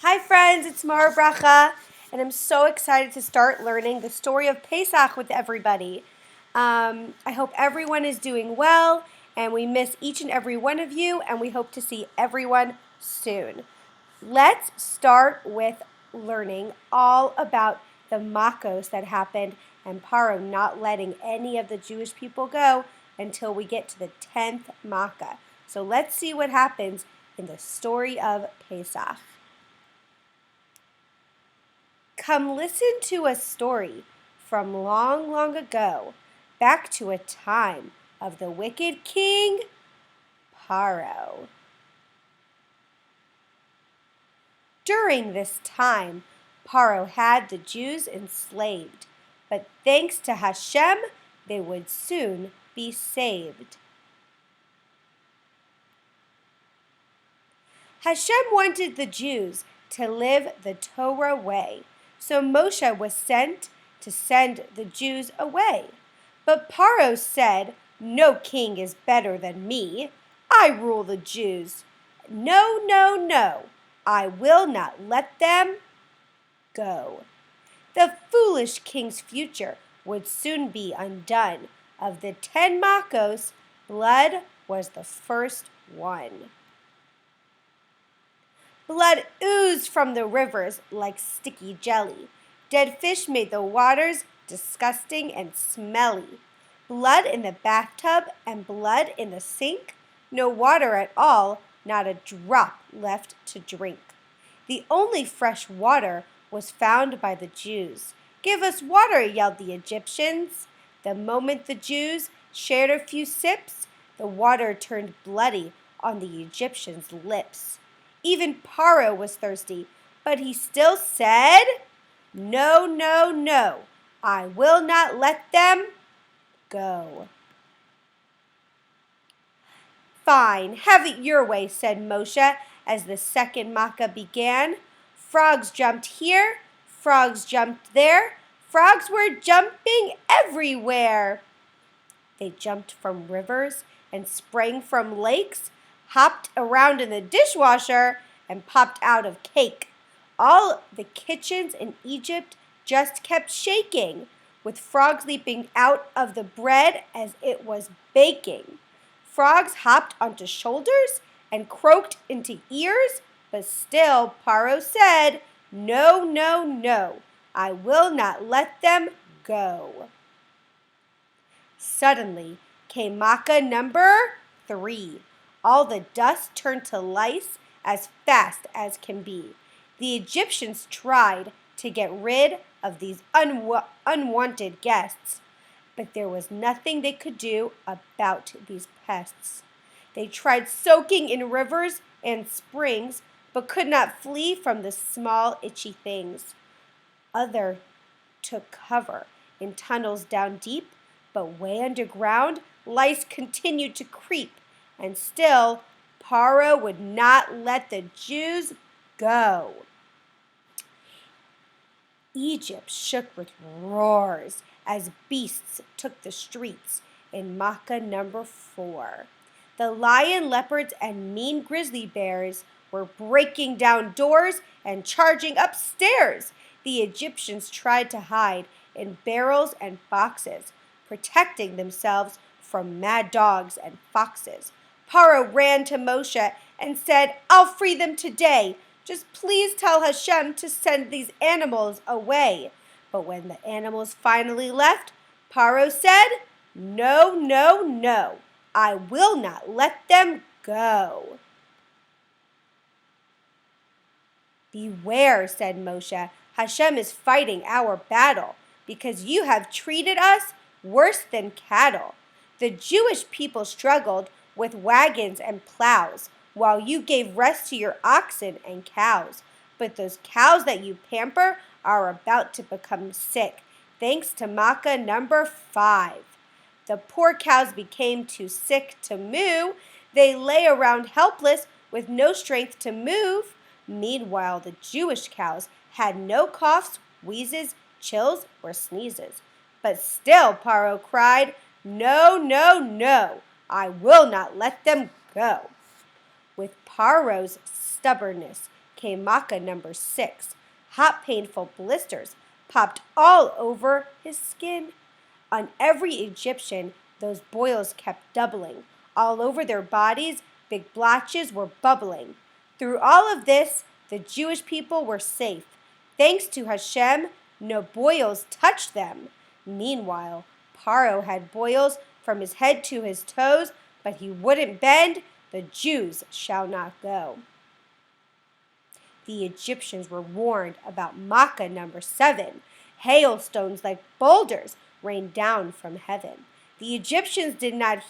Hi friends, it's Morah Bracha, and I'm so excited to start learning the story of Pesach with everybody. I hope everyone is doing well, and we miss each and every one of you, and we hope to see everyone soon. Let's start with learning all about the makos that happened and Paro not letting any of the Jewish people go until we get to the 10th makkah. So let's see what happens in the story of Pesach. Come listen to a story from long, long ago, back to a time of the wicked king, Paro. During this time, Paro had the Jews enslaved, but thanks to Hashem, they would soon be saved. Hashem wanted the Jews to live the Torah way, so Moshe was sent to send the Jews away. But Paro said, "No king is better than me. I rule the Jews. No, no, no. I will not let them go." The foolish king's future would soon be undone. Of the 10 makos, blood was the first one. Blood oozed from the rivers like sticky jelly. Dead fish made the waters disgusting and smelly. Blood in the bathtub and blood in the sink. No water at all, not a drop left to drink. The only fresh water was found by the Jews. "Give us water," yelled the Egyptians. The moment the Jews shared a few sips, the water turned bloody on the Egyptians' lips. Even Paro was thirsty, but he still said, "No, no, no. I will not let them go." "Fine, have it your way," said Moshe as the second makkah began. Frogs jumped here, frogs jumped there, frogs were jumping everywhere. They jumped from rivers and sprang from lakes, hopped around in the dishwasher, and popped out of cake. All the kitchens in Egypt just kept shaking, with frogs leaping out of the bread as it was baking. Frogs hopped onto shoulders and croaked into ears, but still Paro said, "No, no, no. I will not let them go." Suddenly came makkah number 3. All the dust turned to lice as fast as can be. The Egyptians tried to get rid of these unwanted guests, but there was nothing they could do about these pests. They tried soaking in rivers and springs, but could not flee from the small, itchy things. Others took cover in tunnels down deep, but way underground, lice continued to creep, and still Paro would not let the Jews go. Egypt shook with roars as beasts took the streets in makkah number 4. The lion, leopards, and mean grizzly bears were breaking down doors and charging upstairs. The Egyptians tried to hide in barrels and boxes, protecting themselves from mad dogs and foxes. Paro ran to Moshe and said, "I'll free them today. Just please tell Hashem to send these animals away." But when the animals finally left, Paro said, "No, no, no. I will not let them go." "Beware," said Moshe. "Hashem is fighting our battle because you have treated us worse than cattle." The Jewish people struggled with wagons and plows, while you gave rest to your oxen and cows. But those cows that you pamper are about to become sick, thanks to makkah number 5. The poor cows became too sick to moo. They lay around helpless with no strength to move. Meanwhile, the Jewish cows had no coughs, wheezes, chills, or sneezes. But still Paro cried, "No, no, no. I will not let them go." With Paro's stubbornness came Makkah number 6. Hot, painful blisters popped all over his skin. On every Egyptian, those boils kept doubling. All over their bodies, big blotches were bubbling. Through all of this, the Jewish people were safe. Thanks to Hashem, no boils touched them. Meanwhile, Paro had boils from his head to his toes, but he wouldn't bend. The Jews shall not go. The Egyptians were warned about Makkah number 7. Hailstones like boulders rained down from heaven. The Egyptians did not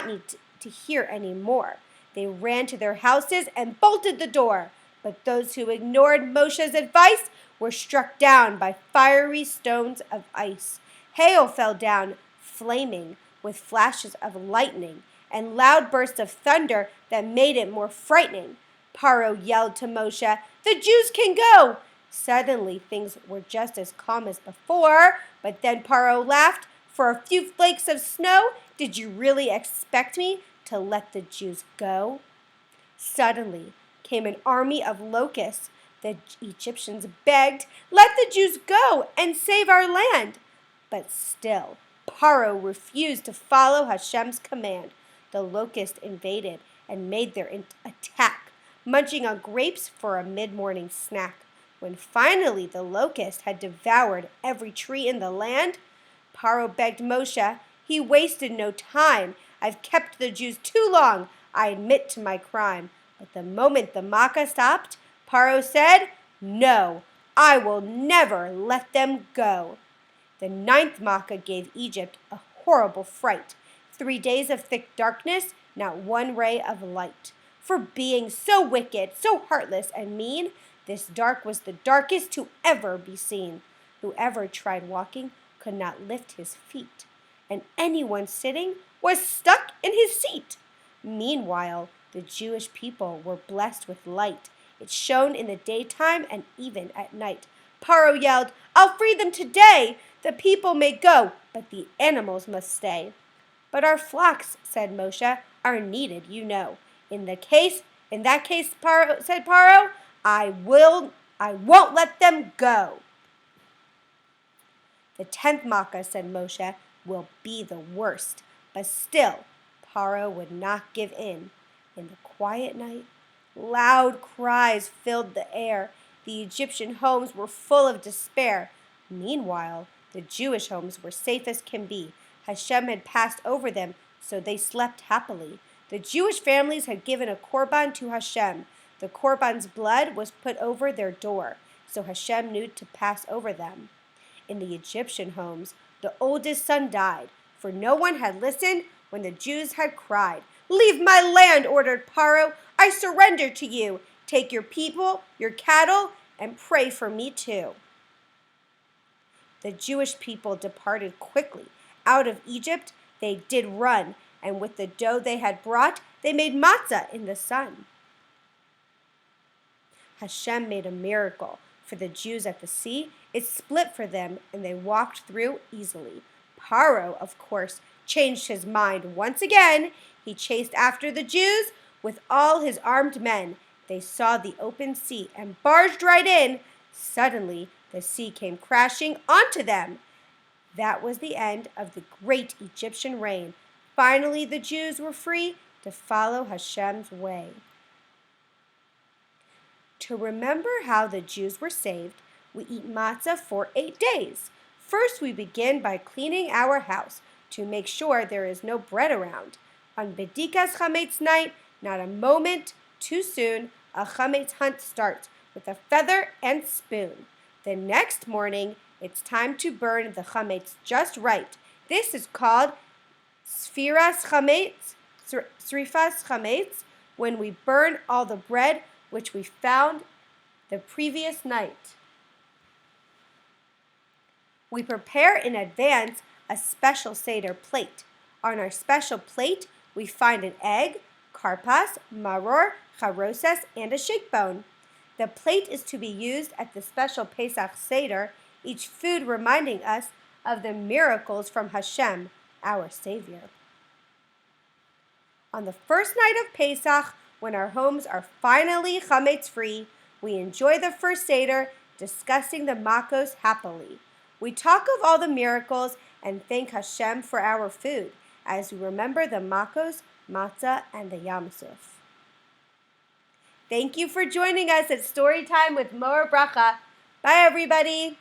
need to hear any more. They ran to their houses and bolted the door. But those who ignored Moshe's advice were struck down by fiery stones of ice. Hail fell down, flaming, with flashes of lightning and loud bursts of thunder that made it more frightening. Paro yelled to Moshe, "The Jews can go!" Suddenly, things were just as calm as before, but then Paro laughed. "For a few flakes of snow, did you really expect me to let the Jews go?" Suddenly came an army of locusts. The Egyptians begged, "Let the Jews go and save our land." But still, Paro refused to follow Hashem's command. The locusts invaded and made their attack, munching on grapes for a mid-morning snack. When finally the locust had devoured every tree in the land, Paro begged Moshe. He wasted no time. "I've kept the Jews too long. I admit to my crime." But the moment the Makkah stopped, Paro said, "No, I will never let them go." The 9th Makkah gave Egypt a horrible fright. 3 days of thick darkness, not one ray of light. For being so wicked, so heartless and mean, this dark was the darkest to ever be seen. Whoever tried walking could not lift his feet, and anyone sitting was stuck in his seat. Meanwhile, the Jewish people were blessed with light. It shone in the daytime and even at night. Paro yelled, "I'll free them today! The people may go, but the animals must stay." "But our flocks," said Moshe, "are needed, you know. In that case, said Paro, I won't let them go." The 10th Makkah, said Moshe, will be the worst. But still, Paro would not give in. In the quiet night, loud cries filled the air. The Egyptian homes were full of despair. Meanwhile, the Jewish homes were safe as can be. Hashem had passed over them, so they slept happily. The Jewish families had given a korban to Hashem. The korban's blood was put over their door, so Hashem knew to pass over them. In the Egyptian homes, the oldest son died, for no one had listened when the Jews had cried. "Leave my land," ordered Paro. "I surrender to you. Take your people, your cattle, and pray for me too." The Jewish people departed quickly. Out of Egypt they did run, and with the dough they had brought, they made matzah in the sun. Hashem made a miracle for the Jews at the sea. It split for them, and they walked through easily. Paro, of course, changed his mind once again. He chased after the Jews with all his armed men. They saw the open sea and barged right in. Suddenly, the sea came crashing onto them. That was the end of the great Egyptian reign. Finally, the Jews were free to follow Hashem's way. To remember how the Jews were saved, we eat matzah for 8 days. First, we begin by cleaning our house to make sure there is no bread around. On Bedikas Chametz night, not a moment too soon, a chametz hunt starts with a feather and spoon. The next morning, it's time to burn the chametz just right. This is called srifas chametz, when we burn all the bread which we found the previous night. We prepare in advance a special Seder plate. On our special plate, we find an egg, karpas, maror, charoses, and a shake bone. The plate is to be used at the special Pesach Seder, each food reminding us of the miracles from Hashem, our Savior. On the first night of Pesach, when our homes are finally chametz free, we enjoy the first Seder, discussing the makos happily. We talk of all the miracles and thank Hashem for our food, as we remember the makos, matzah, and the Yam Suf. Thank you for joining us at Storytime with Morah Bracha. Bye, everybody.